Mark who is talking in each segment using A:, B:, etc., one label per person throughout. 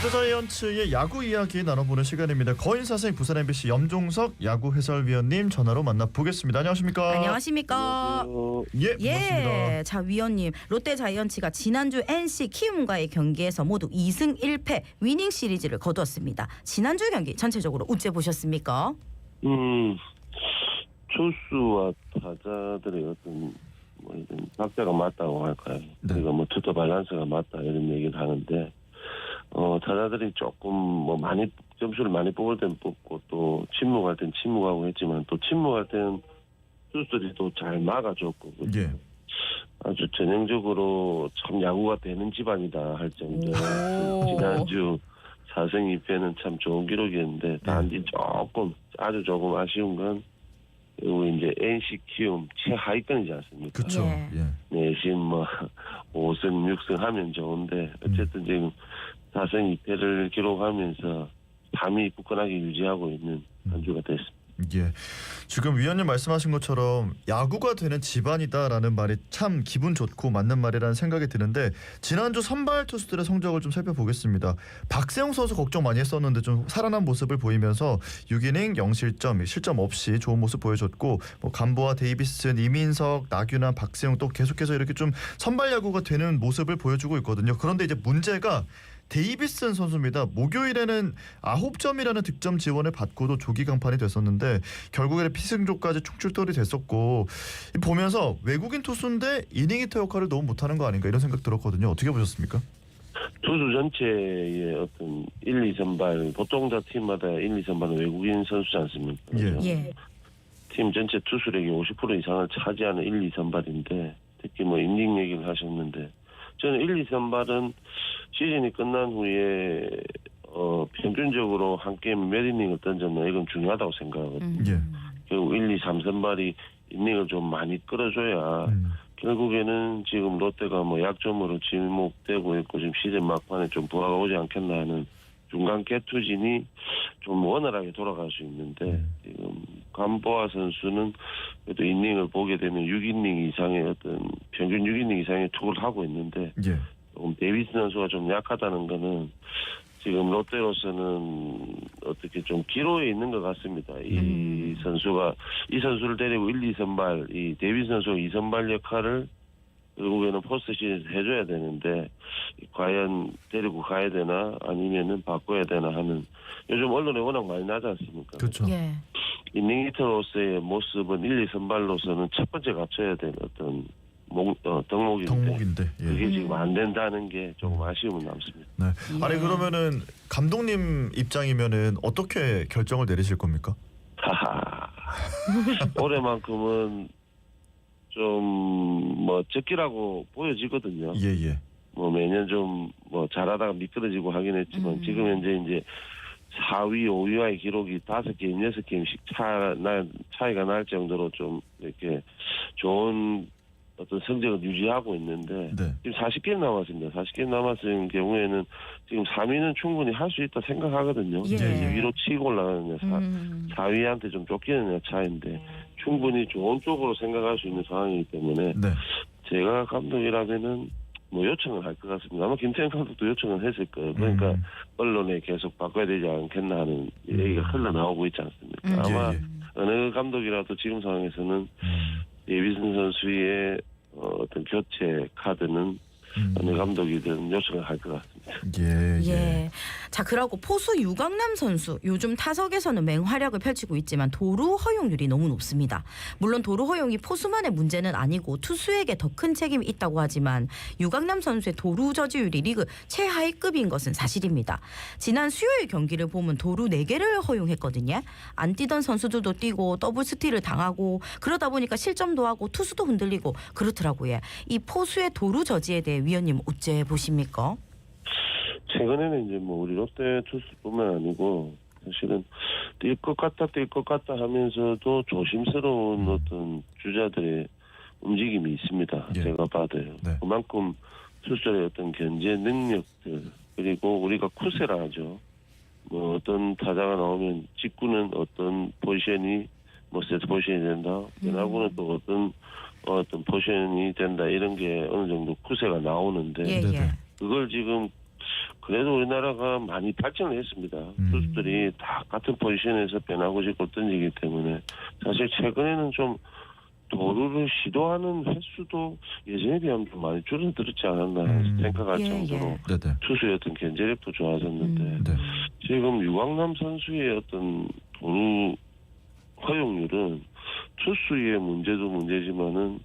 A: 롯데자이언츠의 야구 이야기 나눠보는 시간입니다. 거인사생 부산 MBC 염종석 야구 해설위원님 전화로 만나보겠습니다. 안녕하십니까?
B: 안녕하십니까?
A: 예, 반갑습니다.
B: 자 위원님, 롯데자이언츠가 지난주 NC 키움과의 경기에서 모두 2승 1패 위닝 시리즈를 거두었습니다. 지난주 경기 전체적으로 어째 보셨습니까?
C: 투수와 타자들의 어떤 이런 박자가 맞다고 할까요?
A: 네.
C: 그러니까 투터 밸런스가 맞다 이런 얘기를 하는데 타자들이 조금 많이 점수를 많이 뽑을 땐 뽑고 또 침묵할 땐 침묵하고 했지만 또 침묵할 때는 투수들이 또 잘 막아줬고
A: 예.
C: 아주 전형적으로 참 야구가 되는 집안이다 할 정도. 지난주 4승 2패는 참 좋은 기록이었는데 단지 아주 조금 아쉬운 건 그리고 이제 NC 키움 최하위권이지 않습니까?
A: 그렇죠.
B: 예.
A: 예.
C: 내심 5승 6승 하면 좋은데 어쨌든 지금 4승 2패를 기록하면서 3위 굳건하게 유지하고 있는 한 주가 됐습니다.
A: 예. 지금 위원님 말씀하신 것처럼 야구가 되는 집안이다라는 말이 참 기분 좋고 맞는 말이라는 생각이 드는데 지난주 선발 투수들의 성적을 좀 살펴보겠습니다. 박세웅 선수 걱정 많이 했었는데 좀 살아난 모습을 보이면서 6이닝 0실점, 실점 없이 좋은 모습 보여줬고 간보아, 데이비슨, 이민석, 나균환, 박세웅 또 계속해서 이렇게 좀 선발 야구가 되는 모습을 보여주고 있거든요. 그런데 이제 문제가 데이비슨 선수입니다. 목요일에는 9점이라는 득점 지원을 받고도 조기 강판이 됐었는데 결국에는 피승조까지 충출돌이 됐었고 보면서 외국인 투수인데 이닝 히터 역할을 너무 못하는 거 아닌가 이런 생각 들었거든요. 어떻게 보셨습니까?
C: 투수 전체의 어떤 1, 2선발 보통 다 팀마다 1, 2선발은 외국인 선수지 않습니까?
A: 예.
B: 예.
C: 팀 전체 투수력의 50% 이상을 차지하는 1, 2선발인데 특히 이닝 얘기를 하셨는데 저는 1, 2선발은 시즌이 끝난 후에 평균적으로 한 게임 몇 이닝을 던졌나 이건 중요하다고 생각하거든요.
A: 예.
C: 결국 1, 2, 3선발이 이닝을 좀 많이 끌어줘야 결국에는 지금 롯데가 약점으로 지목되고 있고 지금 시즌 막판에 좀 부하가 오지 않겠나 하는 중간 개투진이 좀 원활하게 돌아갈 수 있는데 지금 간보아 선수는 그래도 이닝을 보게 되면 6이닝 이상의 어떤 평균 6이닝 이상의 투구를 하고 있는데
A: 예.
C: 조금 데이비스 선수가 좀 약하다는 거는 지금 롯데로서는 어떻게 좀 기로에 있는 것 같습니다. 이 선수를 데리고 1, 2선발, 이 데이비스 선수가 2선발 역할을 결국에는 포스트 시즌에서 해줘야 되는데 과연 데리고 가야 되나 아니면은 바꿔야 되나 하는 요즘 언론에 워낙 많이 나지 않습니까?
A: 그렇죠.
B: 예.
C: 이닝 히터로서의 모습은 1, 2선발로서는 첫 번째 갖춰야 되는 어떤 덕목인데
A: 예.
C: 그게 지금 안 된다는 게 조금 아쉬움은 남습니다.
A: 네.
B: 예.
A: 아니 그러면은 감독님 입장이면은 어떻게 결정을 내리실 겁니까?
C: 올해만큼은 좀 적기라고 보여지거든요.
A: 예예.
C: 매년 좀 잘하다가 미끄러지고 하긴 했지만 지금 현재 이제 4위, 5위와의 기록이 5게임, 6게임씩 차이가 날 정도로 좀 이렇게 좋은 어떤 성적을 유지하고 있는데
A: 네.
C: 지금 40게임 남았습니다. 40게임 남았을 경우에는 지금 3위는 충분히 할 수 있다 생각하거든요.
B: 예.
C: 위로 치고 올라가느냐 4위한테 좀 쫓기느냐 차이인데 충분히 좋은 쪽으로 생각할 수 있는 상황이기 때문에
A: 네.
C: 제가 감독이라면은 요청을 할 것 같습니다. 아마 김태형 감독도 요청을 했을 거예요. 그러니까 언론에 계속 바꿔야 되지 않겠나 하는 얘기가 흘러나오고 있지 않습니까? 아마
A: 예.
C: 어느 감독이라도 지금 상황에서는 데이비슨 선수의 어떤 교체 카드는 어느 감독이든 요청을 할 것 같습니다.
B: 예. 자, 그러고 포수 유강남 선수 요즘 타석에서는 맹활약을 펼치고 있지만 도루 허용률이 너무 높습니다. 물론 도루 허용이 포수만의 문제는 아니고 투수에게 더 큰 책임이 있다고 하지만 유강남 선수의 도루 저지율이 리그 최하위급인 것은 사실입니다. 지난 수요일 경기를 보면 도루 4개를 허용했거든요. 안 뛰던 선수들도 뛰고 더블 스틸을 당하고 그러다 보니까 실점도 하고 투수도 흔들리고 그렇더라고요. 이 포수의 도루 저지에 대해 위원님 어째 보십니까?
C: 최근에는 이제 우리 롯데 투수뿐만 아니고 사실은 뛸 것 같다 하면서도 조심스러운 어떤 주자들의 움직임이 있습니다.
A: 예.
C: 제가 봐도요.
A: 네.
C: 그만큼 투수들의 어떤 견제 능력들 그리고 우리가 쿠세라 하죠. 어떤 타자가 나오면 직구는 어떤 포지션이 세트 포지션이 된다. 변화구는 또 어떤 포지션이 된다. 이런 게 어느 정도 쿠세가 나오는데
B: 예.
C: 그걸 지금 그래도 우리나라가 많이 발전을 했습니다. 투수들이 다 같은 포지션에서 변하고 싶고 던지기 때문에 사실 최근에는 좀 도루를 시도하는 횟수도 예전에 비하면 좀 많이 줄어들었지 않았나 생각할
B: 예,
C: 정도로
B: 예.
A: 네네.
C: 투수의 어떤 견제력도 좋아졌는데
A: 네.
C: 지금 유광남 선수의 어떤 도루 허용률은 투수의 문제도 문제지만은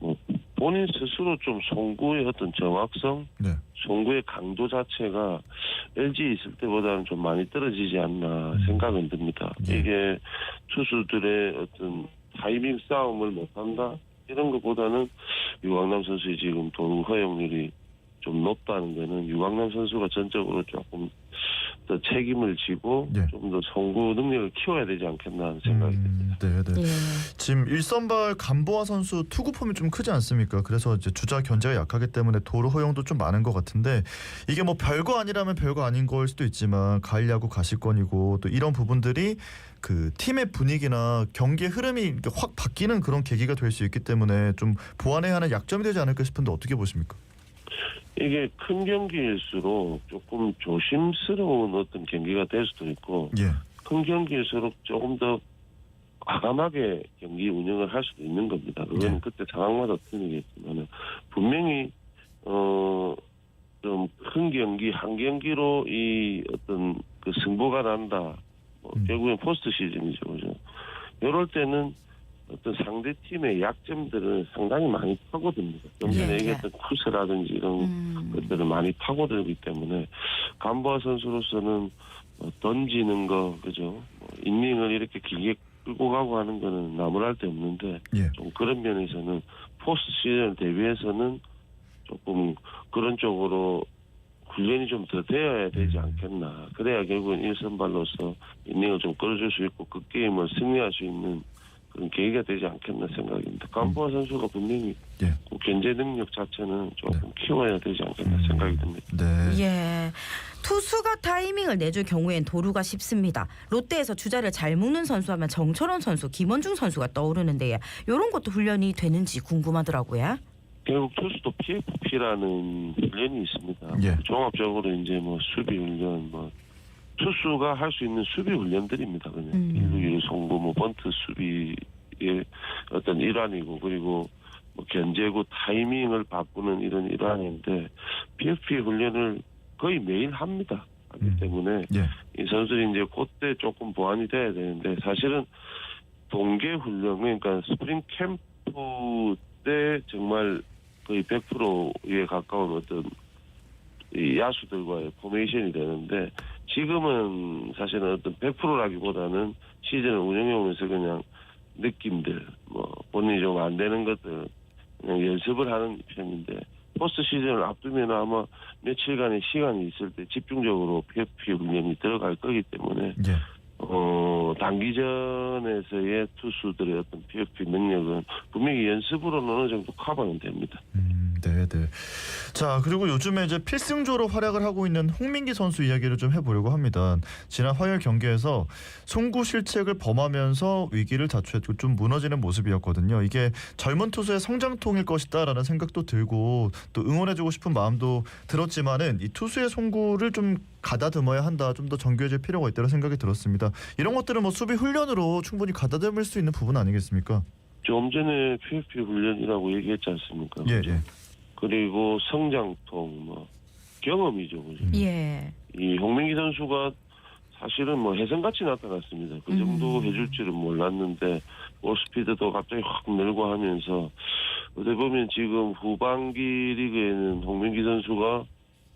C: 뭐 본인 스스로 좀 송구의 어떤 정확성,
A: 네.
C: 송구의 강도 자체가 LG에 있을 때보다는 좀 많이 떨어지지 않나 생각은 듭니다.
A: 예.
C: 이게 투수들의 어떤 타이밍 싸움을 못한다 이런 것보다는 유광남 선수의 지금 도루 허용률이 좀 높다는 거는 유광남 선수가 전적으로 조금 더 책임을 지고
A: 예.
C: 좀 더 송구 능력을 키워야 되지 않겠나 하는 생각이 듭니다.
A: 네네.
B: 예.
A: 지금 1선발 간보아 선수 투구 폼이 좀 크지 않습니까? 그래서 이제 주자 견제가 약하기 때문에 도루 허용도 좀 많은 것 같은데 이게 뭐 별거 아니라면 별거 아닌 걸 수도 있지만 가을 야구 가시권이고 또 이런 부분들이 그 팀의 분위기나 경기의 흐름이 이렇게 확 바뀌는 그런 계기가 될 수 있기 때문에 좀 보완해야 하는 약점이 되지 않을까 싶은데 어떻게 보십니까?
C: 이게 큰 경기일수록 조금 조심스러운 어떤 경기가 될 수도 있고
A: 예.
C: 큰 경기일수록 조금 더 과감하게 경기 운영을 할 수도 있는 겁니다. 그건
A: 네.
C: 그때 상황마다 틀리겠지만 분명히 좀 큰 경기 한 경기로 이 어떤 그 승부가 난다. 결국엔 포스트 시즌이죠, 그죠? 이럴 때는 어떤 상대 팀의 약점들을 상당히 많이 파고듭니다. 좀 전에
B: 예,
C: 얘기했던 쿠스라든지 이런 것들을 많이 파고들기 때문에 간보아 선수로서는 던지는 거, 그죠? 이닝을 이렇게 길게 끌고 가고 하는 거는 나무랄 데 없는데
A: 예.
C: 좀 그런 면에서는 포스트 시즌을 대비해서는 조금 그런 쪽으로 훈련이 좀 더 되어야 되지 않겠나. 그래야 결국은 1선발로서 이닝을 좀 끌어줄 수 있고 그 게임을 승리할 수 있는 그런 계기가 되지 않겠나 생각입니다. 간보아 선수가 분명히
A: 예.
C: 그 견제 능력 자체는 조금 키워야 되지 않겠나 생각이 듭니다.
A: 네.
B: 예. 투수가 타이밍을 내줄 경우엔 도루가 쉽습니다. 롯데에서 주자를 잘 묶는 선수하면 정철원 선수, 김원중 선수가 떠오르는데요. 이런 것도 훈련이 되는지 궁금하더라고요.
C: 결국 투수도 PFP라는 훈련이 있습니다.
A: 예.
C: 종합적으로 이제 뭐 수비 훈련, 뭐 투수가 할 수 있는 수비 훈련들입니다. 그냥 1루 2루 송구, 뭐 번트 수비의 어떤 일환이고 그리고 뭐 견제구 타이밍을 바꾸는 이런 일환인데 PFP 훈련을 거의 매일 합니다. 하기 때문에
A: 예.
C: 이 선수들이 이제 그때 조금 보완이 돼야 되는데 사실은 동계 훈련 그러니까 스프링 캠프 때 정말 거의 100%에 가까운 어떤 이 야수들과의 포메이션이 되는데 지금은 사실은 어떤 100%라기보다는 시즌을 운영해 오면서 그냥 느낌들 뭐 본인이 좀 안 되는 것들 그냥 연습을 하는 편인데 포스트 시즌을 앞두면 아마 며칠간의 시간이 있을 때 집중적으로 PFP 훈련이 들어갈 거기 때문에
A: 예.
C: 단기전에서의 투수들의 어떤 PFP 능력은 분명히 연습으로는 어느 정도 커버는 됩니다.
A: 네. 자, 그리고 요즘에 이제 필승조로 활약을 하고 있는 홍민기 선수 이야기를 좀 해보려고 합니다. 지난 화요일 경기에서 송구 실책을 범하면서 위기를 자초했고 좀 무너지는 모습이었거든요. 이게 젊은 투수의 성장통일 것이다라는 생각도 들고 또 응원해주고 싶은 마음도 들었지만은 이 투수의 송구를 좀 가다듬어야 한다. 좀 더 정교해질 필요가 있다는 생각이 들었습니다. 이런 것들은 뭐 수비 훈련으로 충분히 가다듬을 수 있는 부분 아니겠습니까?
C: 좀 전에 PFP 훈련이라고 얘기했지 않습니까?
A: 예.
C: 그리고 성장통, 뭐 경험이죠, 그죠?
B: 예.
C: 이 홍민기 선수가 사실은 뭐 혜성같이 나타났습니다. 그 정도 해줄 줄은 몰랐는데 볼 스피드도 갑자기 확 늘고 하면서 어떻게 보면 지금 후반기 리그에는 홍민기 선수가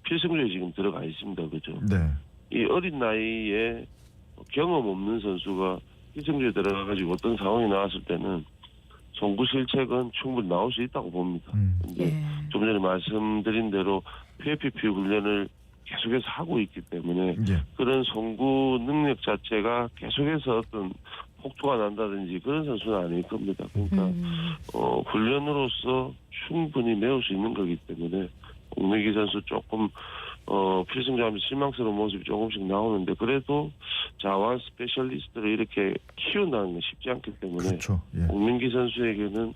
C: 필승조에 지금 들어가 있습니다, 그죠?
A: 네.
C: 이 어린 나이에 경험 없는 선수가 필승조에 들어가가지고 어떤 상황이 나왔을 때는 송구 실책은 충분히 나올 수 있다고 봅니다. 근데
B: 예.
C: 좀 전에 말씀드린 대로 PFP 훈련을 계속해서 하고 있기 때문에
A: 예.
C: 그런 송구 능력 자체가 계속해서 어떤 폭투가 난다든지 그런 선수는 아닐 겁니다. 그러니까 훈련으로서 충분히 메울 수 있는 거기 때문에 홍민기 선수 조금 필승조하면서 실망스러운 모습이 조금씩 나오는데 그래도 자완 스페셜리스트를 이렇게 키운다는 건 쉽지 않기 때문에
A: 그렇죠. 예.
C: 홍민기 선수에게는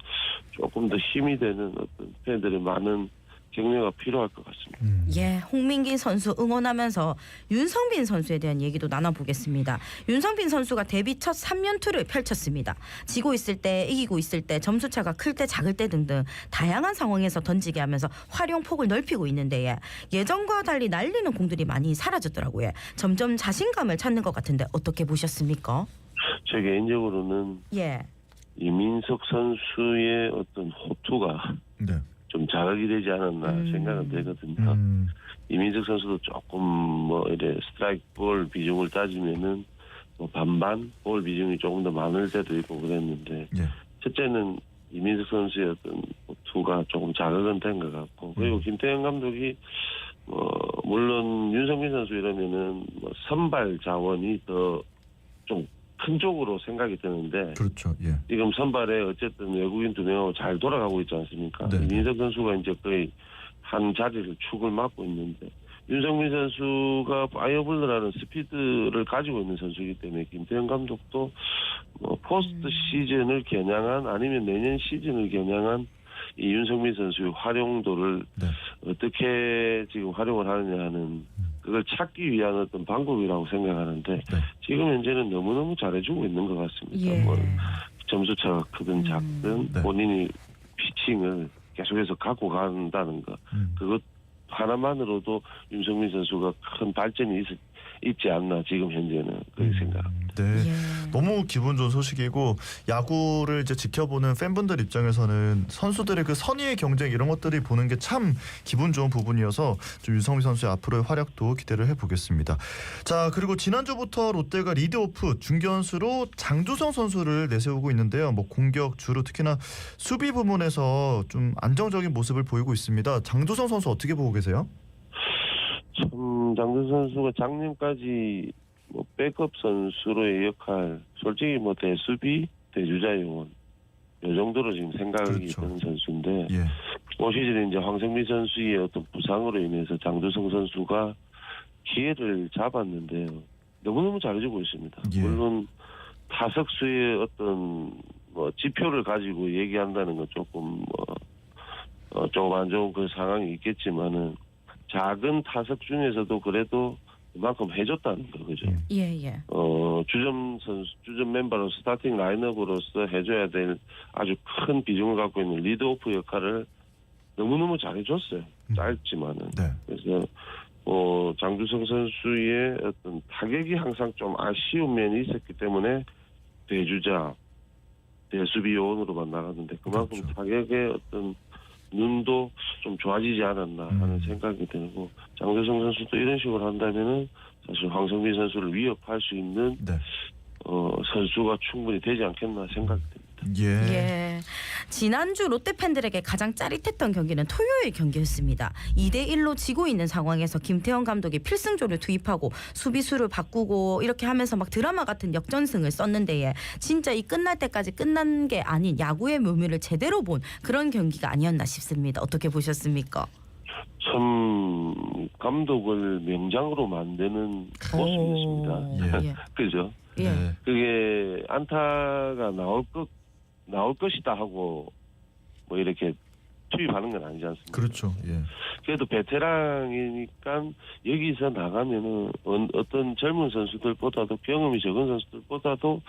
C: 조금 더 힘이 되는 어떤 팬들의 많은 격려가 필요할 것 같습니다.
B: 예, 홍민기 선수 응원하면서 윤성빈 선수에 대한 얘기도 나눠보겠습니다. 윤성빈 선수가 데뷔 첫 3연투를 펼쳤습니다. 지고 있을 때, 이기고 있을 때, 점수차가 클 때, 작을 때 등등 다양한 상황에서 던지게 하면서 활용폭을 넓히고 있는데 예전과 달리 날리는 공들이 많이 사라졌더라고요. 점점 자신감을 찾는 것 같은데 어떻게 보셨습니까?
C: 제 개인적으로는
B: 예.
C: 이민석 선수의 어떤 호투가
A: 네.
C: 좀 자극이 되지 않았나 생각은 되거든요. 이민석 선수도 조금 뭐 이래 스트라이크 볼 비중을 따지면은 뭐 반반 볼 비중이 조금 더 많을 때도 있고 그랬는데
A: 예.
C: 첫째는 이민석 선수의 어떤 호투가 조금 자극은 된 것 같고 그리고 김태형 감독이 물론 윤성민 선수 이러면은 뭐 선발 자원이 더 좀 큰 쪽으로 생각이 드는데
A: 그렇죠. 예.
C: 지금 선발에 어쨌든 외국인 2명하고 잘 돌아가고 있지 않습니까?
A: 네.
C: 이민석 선수가 이제 거의 한 자리를 축을 맡고 있는데 윤성민 선수가 파이어블러라는 스피드를 가지고 있는 선수이기 때문에 김태형 감독도 뭐 포스트 시즌을 겨냥한 아니면 내년 시즌을 겨냥한 이 윤성민 선수의 활용도를
A: 네.
C: 어떻게 지금 활용을 하느냐 하는 그걸 찾기 위한 어떤 방법이라고 생각하는데
A: 네.
C: 지금 현재는 너무너무 잘해주고 있는 것 같습니다.
B: 예.
C: 뭐 점수차가 크든 작든
A: 네.
C: 본인이 피칭을 계속해서 갖고 간다는 것 그것 하나만으로도 윤성민 선수가 큰 발전이 있지 않나 지금 현재는 그렇게 생각합니다.
A: 네.
B: 예.
A: 너무 기분 좋은 소식이고 야구를 이제 지켜보는 팬분들 입장에서는 선수들의 그 선의의 경쟁 이런 것들이 보는 게 참 기분 좋은 부분이어서 좀 유성민 선수의 앞으로의 활약도 기대를 해보겠습니다. 자, 그리고 지난주부터 롯데가 리드오프 중견수로 장두성 선수를 내세우고 있는데요. 뭐 공격 주로 특히나 수비 부문에서 좀 안정적인 모습을 보이고 있습니다. 장두성 선수 어떻게 보고 계세요?
C: 참 장준 선수가 작년까지 뭐 백업 선수로의 역할, 솔직히 뭐 대수비, 대주자 요원 이 정도로 지금 생각이
A: 그렇죠.
C: 드는 선수인데
A: 예.
C: 올 시즌에 이제 황성민 선수의 어떤 부상으로 인해서 장두성 선수가 기회를 잡았는데요. 너무너무 잘해주고 있습니다.
A: 예.
C: 물론 타석수의 어떤 뭐 지표를 가지고 얘기한다는 건 조금 조금 안 좋은 그 상황이 있겠지만은 작은 타석 중에서도 그래도 그만큼 해줬다는 거 그죠?
B: 예.
C: 주전 멤버로 스타팅 라인업으로서 해줘야 될 아주 큰 비중을 갖고 있는 리드오프 역할을 너무너무 잘해줬어요. 짧지만은.
A: 네.
C: 그래서 장두성 선수의 어떤 타격이 항상 좀 아쉬운 면이 있었기 때문에 대주자, 대수비 요원으로만 나갔는데 그만큼
A: 그렇죠.
C: 타격의 어떤 눈도 좀 좋아지지 않았나 하는 생각이 들고 장두성 선수도 이런 식으로 한다면은 사실 황성민 선수를 위협할 수 있는
A: 네.
C: 선수가 충분히 되지 않겠나 생각이 듭니다.
B: 예. 지난주 롯데 팬들에게 가장 짜릿했던 경기는 토요일 경기였습니다. 2대1로 지고 있는 상황에서 김태형 감독이 필승조를 투입하고 수비수를 바꾸고 이렇게 하면서 막 드라마 같은 역전승을 썼는데 진짜 이 끝날 때까지 끝난 게 아닌 야구의 묘미를 제대로 본 그런 경기가 아니었나 싶습니다. 어떻게 보셨습니까?
C: 참 감독을 명장으로 만드는 모습이었습니다.
A: 예.
C: 그죠?
B: 예.
A: 네.
C: 그게 안타가 나올 것이다 하고 뭐 이렇게 투입하는 건 아니지 않습니까?
A: 그렇죠. 예.
C: 그래도 베테랑이니까 여기서 나가면은 어떤 젊은 선수들보다도 경험이 적은 선수들보다도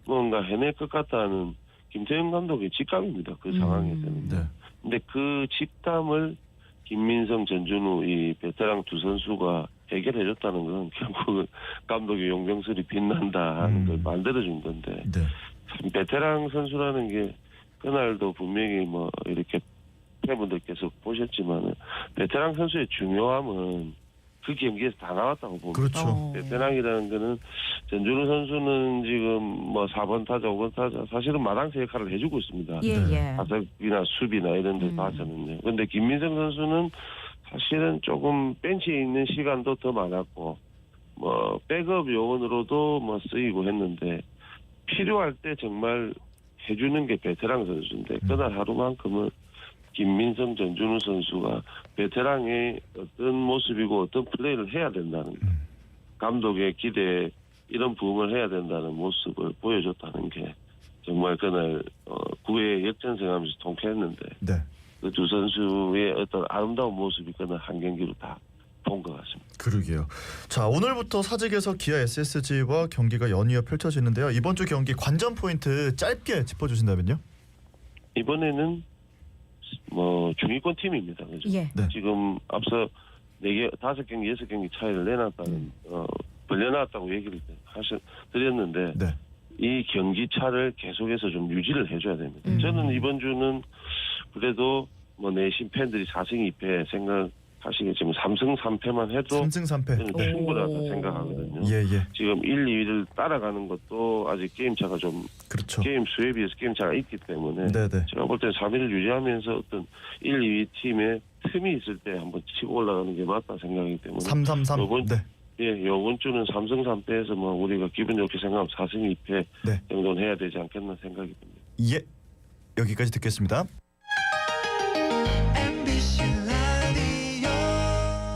C: 뭔가 해낼 것 같다는 김태형 감독의 직감입니다. 그 상황에서는.
A: 네.
C: 근데 그 직감을 김민성, 전준우 이 베테랑 두 선수가 해결해줬다는 건 결국 감독의 용병설이 빛난다 하는 걸 만들어준 건데
A: 네.
C: 참 베테랑 선수라는 게 그날도 분명히 뭐 이렇게 팬분들께서 보셨지만은 베테랑 선수의 중요함은 그 경기에서 다 나왔다고 봅니다.
A: 그렇죠.
C: 베테랑이라는 거는 전준우 선수는 지금 뭐 4번 타자, 5번 타자 사실은 마당새 역할을 해주고 있습니다.
B: 예.
C: 타석이나 수비나 이런 데 봐서는요. 그런데 김민성 선수는 사실은 조금 벤치에 있는 시간도 더 많았고 뭐 백업 요원으로도 뭐 쓰이고 했는데 필요할 때 정말 해주는 게 베테랑 선수인데 그날 하루만큼은 김민성, 전준우 선수가 베테랑의 어떤 모습이고 어떤 플레이를 해야 된다는 거. 감독의 기대에 이런 부응을 해야 된다는 모습을 보여줬다는 게 정말 그날 9회 역전승하면서 통쾌했는데
A: 네.
C: 그 두 선수의 어떤 아름다운 모습이 그는 한 경기로 다 본 것 같습니다.
A: 그러게요. 자, 오늘부터 사직에서 기아 SSG와 경기가 연이어 펼쳐지는데요. 이번 주 경기 관전 포인트 짧게 짚어주신다면요?
C: 이번에는 뭐 중위권 팀입니다. 그죠?
B: 예.
A: 네.
C: 지금 앞서 4개, 5경기, 6경기 차이를 내놨다는 벌려놨다고 얘기를 드렸는데
A: 네.
C: 이 경기 차를 계속해서 좀 유지를 해줘야 됩니다. 저는 이번 주는 그래도 뭐 내심 팬들이 4승 2패 생각하시겠지만 3승 3패만 해도
A: 3승 3패.
C: 저는 충분하다
B: 오.
C: 생각하거든요.
A: 예.
C: 지금 1, 2위를 따라가는 것도 아직 게임 차가 좀
A: 그렇죠.
C: 게임 수에 비해서 게임 차가 있기 때문에
A: 네네.
C: 제가 볼 때 3위를 유지하면서 어떤 1, 2위 팀에 틈이 있을 때 한번 치고 올라가는 게 맞다 생각이기 때문에
A: 333.
C: 요번-
A: 네.
C: 예, 요번 주는 3승 3패에서 뭐 우리가 기분 좋게 생각하면 4승 2패
A: 네.
C: 정도는 해야 되지 않겠나 생각이 듭니다.
A: 예. 여기까지 듣겠습니다.